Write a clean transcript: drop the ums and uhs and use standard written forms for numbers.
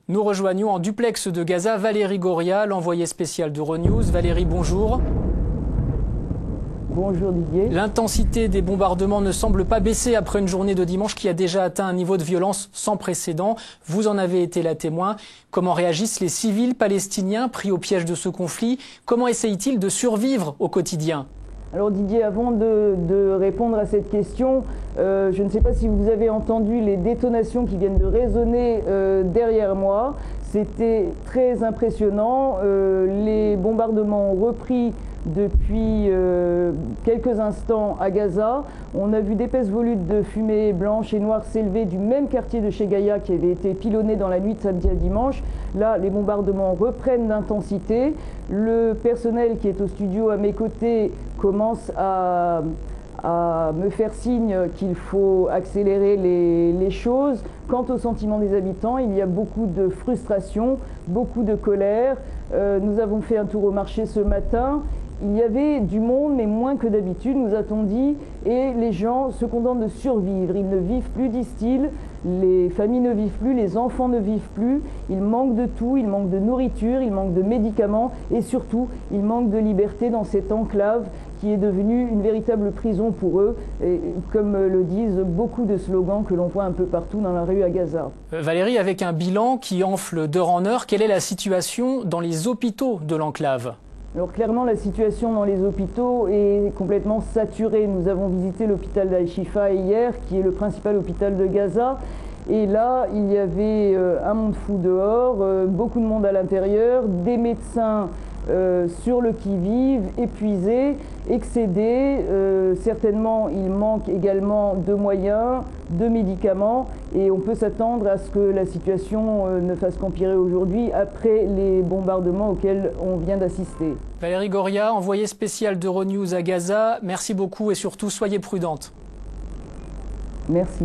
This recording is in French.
Nous rejoignons en duplex de Gaza Valérie Goria, l'envoyée spéciale d'Euronews. Valérie, bonjour. Bonjour Didier. L'intensité des bombardements ne semble pas baisser après une journée de dimanche qui a déjà atteint un niveau de violence sans précédent. Vous en avez été la témoin. Comment réagissent les civils palestiniens pris au piège de ce conflit? Comment essayent-ils de survivre au quotidien? Alors Didier, avant de répondre à cette question, je ne sais pas si vous avez entendu les détonations qui viennent de résonner derrière moi. C'était très impressionnant. Les bombardements ont repris depuis quelques instants à Gaza. On a vu d'épaisses volutes de fumée blanche et noire s'élever du même quartier de chez Gaïa qui avait été pilonné dans la nuit de samedi à dimanche. Là, les bombardements reprennent d'intensité. Le personnel qui est au studio à mes côtés commence à me faire signe qu'il faut accélérer les choses. Quant au sentiment des habitants, il y a beaucoup de frustration, beaucoup de colère. Nous avons fait un tour au marché ce matin. Il y avait du monde, mais moins que d'habitude, nous a-t-on dit, et les gens se contentent de survivre. Ils ne vivent plus, disent-ils, les familles ne vivent plus, les enfants ne vivent plus. Ils manquent de tout, ils manquent de nourriture, ils manquent de médicaments, et surtout, ils manquent de liberté dans cette enclave qui est devenue une véritable prison pour eux, et comme le disent beaucoup de slogans que l'on voit un peu partout dans la rue à Gaza. Valérie, avec un bilan qui enfle d'heure en heure, quelle est la situation dans les hôpitaux de l'enclave ? Alors clairement, la situation dans les hôpitaux est complètement saturée. Nous avons visité l'hôpital d'Al-Shifa hier, qui est le principal hôpital de Gaza. Et là, il y avait un monde fou dehors, beaucoup de monde à l'intérieur, des médecins sur le qui-vive, épuisés, excédés. Certainement, il manque également de moyens, de médicaments, et on peut s'attendre à ce que la situation ne fasse qu'empirer aujourd'hui après les bombardements auxquels on vient d'assister. Valérie Goria, envoyée spéciale d'Euronews à Gaza, merci beaucoup et surtout soyez prudente. Merci.